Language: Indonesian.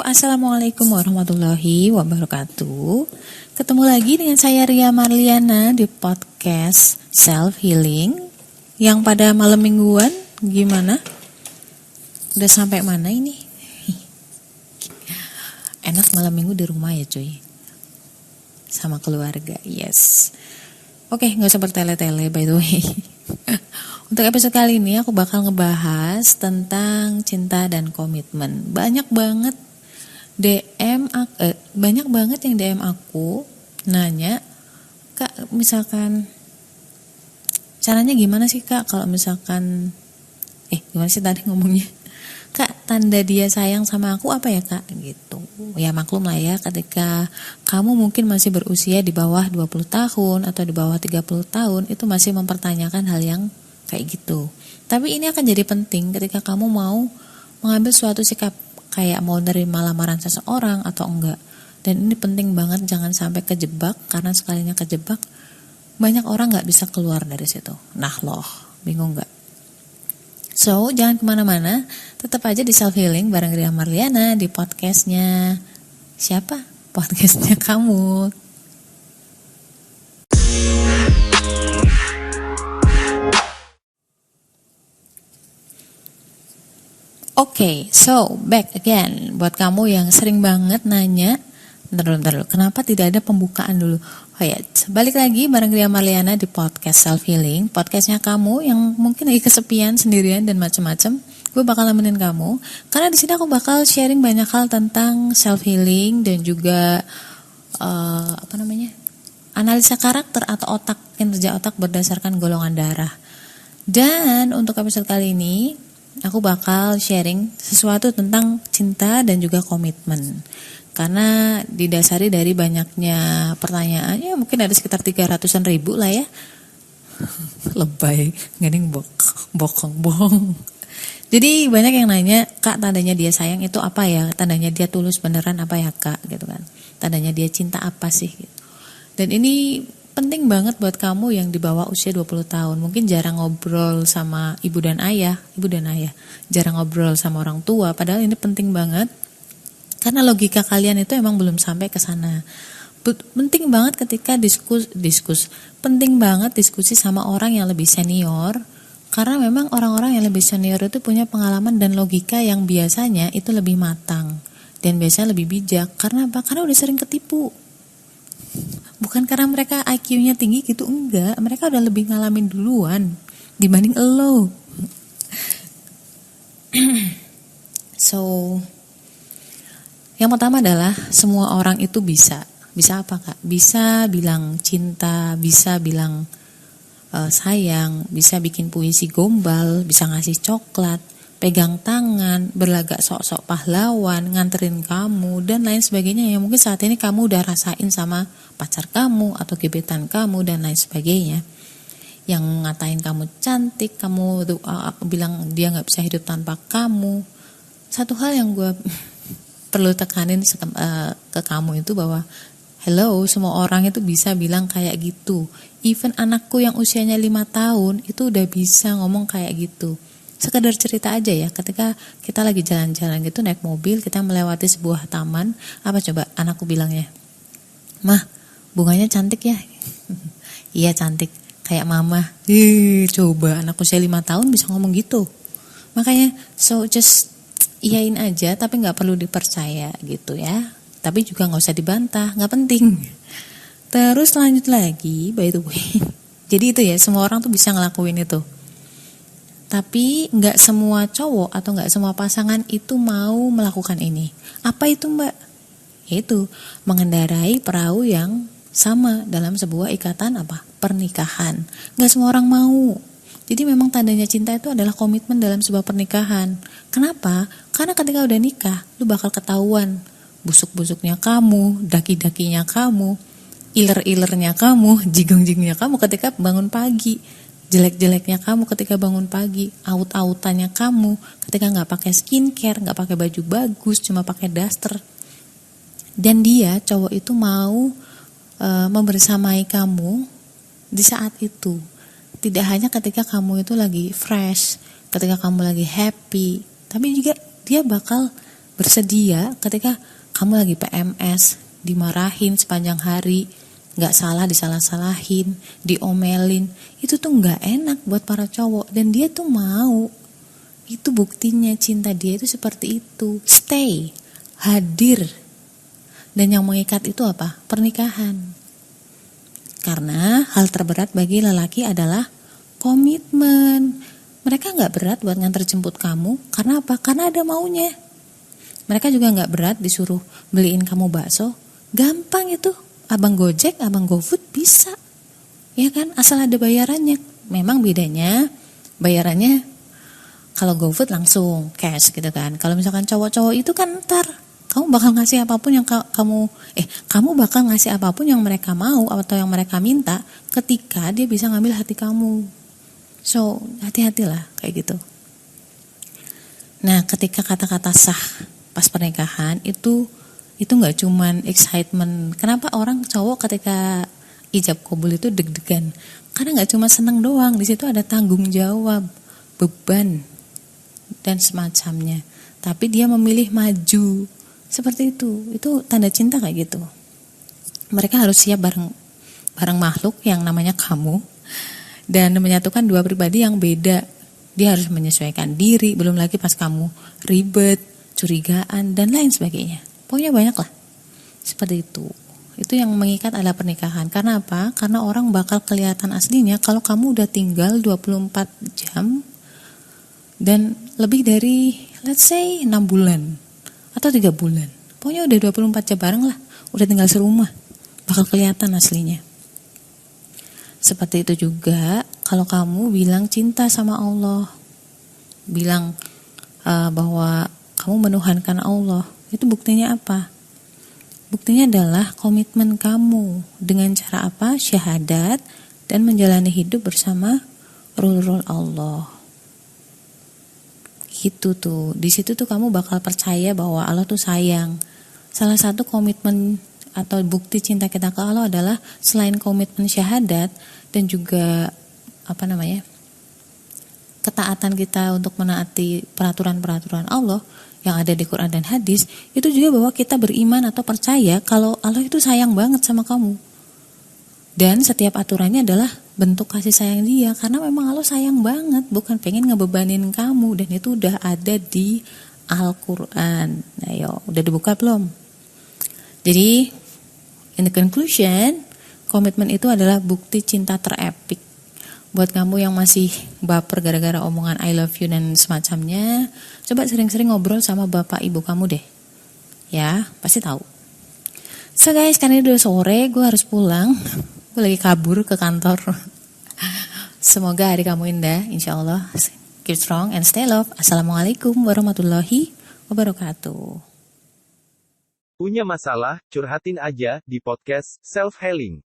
Assalamualaikum warahmatullahi wabarakatuh. Ketemu lagi dengan saya Ria Marliana di podcast Self Healing. Yang pada malam mingguan gimana? Udah sampai mana ini? Enak malam minggu di rumah ya cuy, sama keluarga, yes. Oke, gak usah bertele-tele by the way. Untuk episode kali ini aku bakal ngebahas tentang cinta dan komitmen. Banyak banget yang DM aku nanya, Kak, misalkan caranya gimana sih Kak kalau misalkan gimana sih tadi ngomongnya? Kak, tanda dia sayang sama aku apa ya Kak? Gitu. Ya maklum lah ya, ketika kamu mungkin masih berusia di bawah 20 tahun atau di bawah 30 tahun, itu masih mempertanyakan hal yang kayak gitu. Tapi ini akan jadi penting ketika kamu mau mengambil suatu sikap, kayak mau nerima lamaran seseorang atau enggak. Dan ini penting banget, jangan sampai kejebak, karena sekalinya kejebak banyak orang gak bisa keluar dari situ. Nah loh, bingung gak? So, jangan kemana-mana, tetap aja di Self Healing bareng Ria Marliana di podcastnya siapa? Podcastnya kamu. Oke, so back again. Buat kamu yang sering banget nanya, bentar dulu, kenapa tidak ada pembukaan dulu? Oh ya, balik lagi bareng Ria Marliana di podcast Self Healing, podcastnya kamu yang mungkin lagi kesepian, sendirian dan macam-macam. Gue bakal nemenin kamu, karena di sini aku bakal sharing banyak hal tentang self healing dan juga analisa karakter atau otak, kinerja otak berdasarkan golongan darah. Dan untuk episode kali ini aku bakal sharing sesuatu tentang cinta dan juga komitmen. Karena didasari dari banyaknya pertanyaan, ya mungkin ada sekitar 300-an ribu lah ya. Lebay, ngening bokong. Jadi banyak yang nanya, Kak, tandanya dia sayang itu apa ya? Tandanya dia tulus beneran apa ya Kak? Gitu kan. Tandanya dia cinta apa sih? Gitu. Dan ini penting banget buat kamu yang di bawah usia 20 tahun. Mungkin jarang ngobrol sama ibu dan ayah. Jarang ngobrol sama orang tua, padahal ini penting banget. Karena logika kalian itu emang belum sampai ke sana. Penting banget ketika penting banget diskusi sama orang yang lebih senior. Karena memang orang-orang yang lebih senior itu punya pengalaman dan logika yang biasanya itu lebih matang. Dan biasanya lebih bijak. Karena apa? Karena udah sering ketipu. Bukan karena mereka IQ-nya tinggi gitu, enggak. Mereka udah lebih ngalamin duluan dibanding elo. So, yang pertama adalah semua orang itu bisa apa Kak? Bisa bilang cinta, bisa bilang sayang, bisa bikin puisi gombal, bisa ngasih coklat, pegang tangan, berlagak sok-sok pahlawan, nganterin kamu dan lain sebagainya yang mungkin saat ini kamu udah rasain sama pacar kamu atau gebetan kamu dan lain sebagainya. Yang ngatain kamu cantik, kamu bilang dia nggak bisa hidup tanpa kamu. Satu hal yang gue perlu tekanin ke kamu itu bahwa hello, semua orang itu bisa bilang kayak gitu. Even anakku yang usianya 5 tahun itu udah bisa ngomong kayak gitu. Sekedar cerita aja ya, ketika kita lagi jalan-jalan gitu naik mobil, kita melewati sebuah taman, apa coba anakku bilangnya? Mah, bunganya cantik ya? Iya cantik, kayak mama. Coba anak usia 5 tahun bisa ngomong gitu. Makanya so just iyain aja, tapi gak perlu dipercaya gitu ya. Tapi juga gak usah dibantah, gak penting. Terus lanjut lagi, by the way. Jadi itu ya, semua orang tuh bisa ngelakuin itu. Tapi gak semua cowok atau gak semua pasangan itu mau melakukan ini. Apa itu Mbak? Yaitu mengendarai perahu yang sama dalam sebuah ikatan pernikahan. Gak semua orang mau. Jadi memang tandanya cinta itu adalah komitmen dalam sebuah pernikahan. Kenapa? Karena ketika udah nikah, lu bakal ketahuan busuk-busuknya kamu, daki-dakinya kamu, iler-ilernya kamu, jigong-jigongnya kamu ketika bangun pagi, jelek-jeleknya kamu ketika bangun pagi, aut-autannya kamu ketika nggak pakai skincare, nggak pakai baju bagus, cuma pakai daster. Dan dia cowok itu mau membersamai kamu di saat itu. Tidak hanya ketika kamu itu lagi fresh, ketika kamu lagi happy, tapi juga dia bakal bersedia ketika kamu lagi PMS, dimarahin sepanjang hari, gak salah disalah-salahin, diomelin. Itu tuh gak enak buat para cowok. Dan dia tuh mau. Itu buktinya cinta dia itu seperti itu. Stay, hadir. Dan yang mengikat itu apa? Pernikahan. Karena hal terberat bagi lelaki adalah komitmen. Mereka gak berat buat nganter jemput kamu. Karena apa? Karena ada maunya. Mereka juga gak berat disuruh beliin kamu bakso. Gampang itu. Abang Gojek, abang GoFood bisa. Ya kan? Asal ada bayarannya. Memang bedanya bayarannya kalau GoFood langsung cash gitu kan. Kalau misalkan cowok-cowok itu kan ntar kamu bakal ngasih apapun yang kamu bakal ngasih apapun yang mereka mau atau yang mereka minta ketika dia bisa ngambil hati kamu. So, hati-hatilah kayak gitu. Nah, ketika kata-kata sah pas pernikahan itu nggak cuman excitement. Kenapa orang cowok ketika ijab kabul itu deg-degan? Karena nggak cuma seneng doang, di situ ada tanggung jawab, beban dan semacamnya. Tapi dia memilih maju seperti itu tanda cinta kayak gitu. Mereka harus siap bareng makhluk yang namanya kamu dan menyatukan dua pribadi yang beda. Dia harus menyesuaikan diri, belum lagi pas kamu ribet, curigaan dan lain sebagainya. Pokoknya banyak lah. Seperti itu. Itu yang mengikat adalah pernikahan. Karena apa? Karena orang bakal kelihatan aslinya kalau kamu udah tinggal 24 jam dan lebih dari let's say 6 bulan atau 3 bulan. Pokoknya udah 24 jam bareng lah. Udah tinggal serumah. Bakal kelihatan aslinya. Seperti itu juga kalau kamu bilang cinta sama Allah. Bilang bahwa kamu menuhankan Allah. Itu buktinya apa? Buktinya adalah komitmen kamu dengan cara apa? Syahadat dan menjalani hidup bersama rule-rule Allah. Gitu tuh. Di situ tuh kamu bakal percaya bahwa Allah tuh sayang. Salah satu komitmen atau bukti cinta kita ke Allah adalah selain komitmen syahadat dan juga ketaatan kita untuk menaati peraturan-peraturan Allah yang ada di Quran dan hadis, itu juga bahwa kita beriman atau percaya kalau Allah itu sayang banget sama kamu. Dan setiap aturannya adalah bentuk kasih sayang dia, karena memang Allah sayang banget, bukan pengen ngebebanin kamu, dan itu udah ada di Al-Quran. Nah yo, udah dibuka belum? Jadi, in the conclusion, komitmen itu adalah bukti cinta terepik. Buat kamu yang masih baper gara-gara omongan I love you dan semacamnya, coba sering-sering ngobrol sama bapak ibu kamu deh. Ya, pasti tahu. So guys, karena udah sore, gue harus pulang. Gue lagi kabur ke kantor. Semoga hari kamu indah, insya Allah. Keep strong and stay love. Assalamualaikum warahmatullahi wabarakatuh. Punya masalah? Curhatin aja di podcast Self Healing.